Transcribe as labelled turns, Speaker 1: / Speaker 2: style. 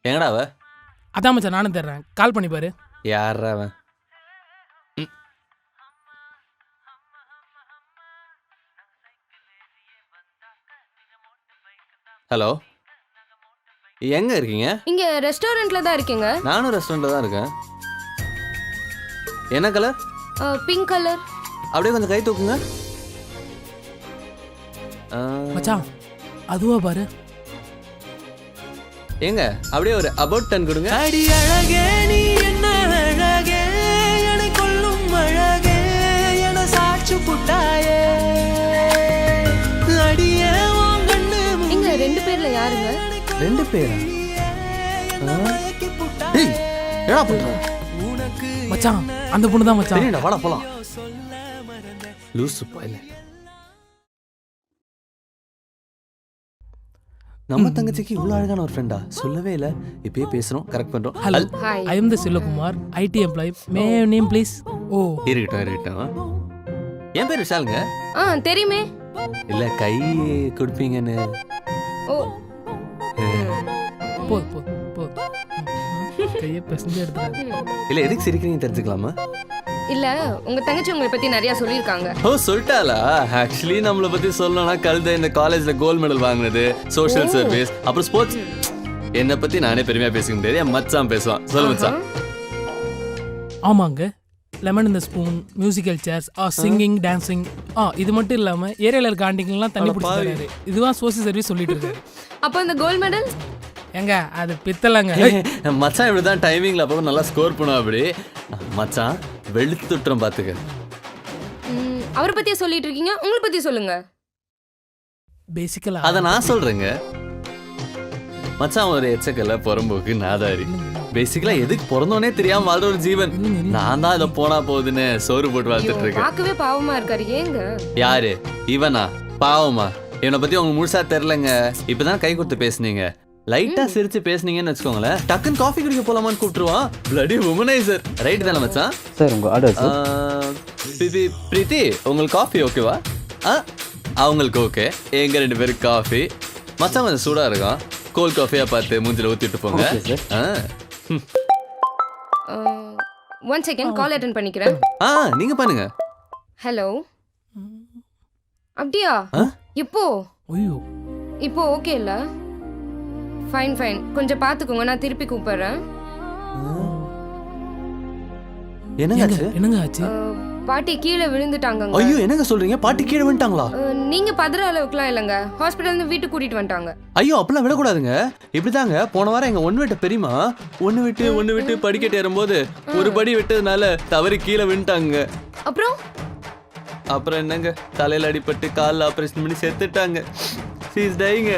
Speaker 1: எங்கடா அவ?
Speaker 2: அதான் மச்சான் நானும் தர்றேன், கால் பண்ணி பாரு.
Speaker 1: யாரா அவன்? ஹலோ, எங்க இருக்கீங்க?
Speaker 3: இங்க ரெஸ்டாரண்ட்ல தான் இருக்கீங்க.
Speaker 1: நானும் ரெஸ்டாரண்ட்ல தான் இருக்கேன். என்ன கலர்?
Speaker 3: Pink colour.
Speaker 1: அப்படியே கொஞ்சம் கை தூக்குங்க.
Speaker 2: மச்சான் அதுவா பாரு.
Speaker 1: எங்க அப்படியே ஒரு about 10 கொடுங்க.
Speaker 4: அடி அழகே நீ என்ன அழகே என்னை கொல்லும் அழகே என சாட்சி புட்டாயே அடியே உன் கண்ணு
Speaker 3: இங்க 2 பேர்ல யாருங்க?
Speaker 1: 2 பேரா? டேய் என்னடா பண்ற?
Speaker 2: மச்சான் அந்த பொண்ணு தான் மச்சான்.
Speaker 1: சரிடா வாடா போலாம். லூசு பாயில. நம்ம தங்கச்சிக்கு இவ்வளவு அழகான ஒரு ஃப்ரெண்டா? சொல்லவே இல்ல. இப்பயே பேசுறோம், கரெக்ட் பண்றோம்.
Speaker 2: Hello,
Speaker 3: hi.
Speaker 2: I am the Selvakumar, IT employee. May name please? ஓ
Speaker 1: இருக்கட்டும். என் பேர் விஷாலுங்க.
Speaker 3: தெரியுமே.
Speaker 1: இல்ல கை கொடுப்பீங்கன்னு.
Speaker 3: ஓ
Speaker 2: போ போ போ. கையை பசங்க எடுத்து.
Speaker 1: இல்ல எதுக்கு சிரிக்கிறீங்க தெரிஞ்சுக்கலாமா?
Speaker 3: இல்ல உங்க தங்கச்சி உங்களை பத்தி நிறைய சொல்லிருக்காங்க.
Speaker 1: ஓ சொல்லிட்டாளா? ஆக்சுவலி நம்மளை பத்தி சொல்லணும்னா கழுத இந்த காலேஜ்ல கோல்ட் மெடல் வாங்கினது, சோஷியல் சர்வீஸ், அப்புறம் ஸ்போர்ட்ஸ். என்னை பத்தி நானே பெருமையா பேசிக்க முடியாது, என் மச்சான் பேசுவான். சொல்லு மச்சான்.
Speaker 2: ஆமாங்க, லெமன் இந்த spoon, musical chairs, singing, dancing. இது மட்டும் இல்லாம ஏரியால இருக்க ஆண்டிங்கெல்லாம் தண்ணி பிடிச்சாரு. இதுவா சோசியல் சர்வீஸ் சொல்லிட்டு இருக்காரு.
Speaker 3: அப்ப இந்த கோல்ட் மெடல்
Speaker 2: எங்க அது பித்தலங்க.
Speaker 1: மச்சான் இப்படிதான் டைமிங்ல அப்போ நல்லா ஸ்கோர் பண்ணுவா. அப்படி மச்சான் வெளுத்துட்டுறோம் பாத்துக்க.
Speaker 3: அவரை பத்தியே சொல்லிட்டு இருக்கீங்க, உங்களை பத்தி சொல்லுங்க.
Speaker 2: பேசிக்கலா
Speaker 1: அத நான் சொல்றேங்க. மச்சான் ஒரு எச்சக்கல்ல புறம்போக்கு நாதாரி. பேசிக்கலா எதுக்கு பிறந்தோனே தெரியாம வாழ்ற ஒரு ஜீவன். நான் தான் இதை போனா போகுதுன்னு சோறு போட்டு வளர்த்துட்டு இருக்கேன்.
Speaker 3: பார்க்கவே பாவமா இருக்காரு. ஏங்க?
Speaker 1: யாரு இவனா? பாவமா? இவனை பத்தி உங்களுக்கு முழுசா தெரியலங்க. இப்பதான் கை கொடுத்து பேசுனீங்க, லைட்டா சிரிச்சு பேசுனீங்கன்னு வச்சுக்கோங்களேன், டக்குன்னு காஃபி குடிக்க போலாமான்னு கூப்பிட்டுருவான். Bloody womaniser. ரைட் தானே மச்சான்?
Speaker 5: சார் உங்க ஆர்டர் சார்.
Speaker 1: பிரீத்தி உங்களுக்கு காஃபி ஓகேவா? அவங்களுக்கு ஓகே. எங்க 2 பேருக்கு காஃபி. மச்சான் கொஞ்சம் சூடா இருக்கும், கோல்ட் காஃபியா பார்த்து மூஞ்சில ஊத்திட்டு போங்க.
Speaker 3: ஒன் செகண்ட் கால் அட்டெண்ட் பண்ணிக்கிறேன்.
Speaker 1: நீங்க பண்ணுங்க.
Speaker 3: ஹலோ. அப்படியா? இப்போ
Speaker 2: ஐயோ
Speaker 3: இப்போ ஓகே இல்ல? ஃபைன் ஃபைன், கொஞ்சம் பாத்துக்கோங்க, நான் திருப்பி கூப்பிடுறேன்.
Speaker 1: என்னங்க
Speaker 2: ஆச்சு?
Speaker 3: பாட்டி கீழே விழுந்துட்டாங்க.
Speaker 1: ஐயோ என்னங்க சொல்றீங்க? பாட்டி கீழே வந்துட்டாங்களா?
Speaker 3: நீங்க பதற அளவுக்குலாம் இல்லைங்க, ஹாஸ்பிட்டல் இருந்து வீட்டுக்கு கூட்டிட்டு வந்துட்டாங்க.
Speaker 1: ஐயோ அப்பெல்லாம் விடக்கூடாதுங்க. இப்படிதாங்க போன வாரம் எங்க ஒன்று விட்ட பெரியமா ஒன்று விட்டு படிக்கட்டு ஏறும்போது ஒரு படி விட்டதுனால தவறி கீழே விழுந்துட்டாங்க.
Speaker 3: அப்புறம்
Speaker 1: என்னங்க தலையில அடிபட்டு காலில் ஆபரேஷன் பண்ணி செத்துட்டாங்க. She is dying.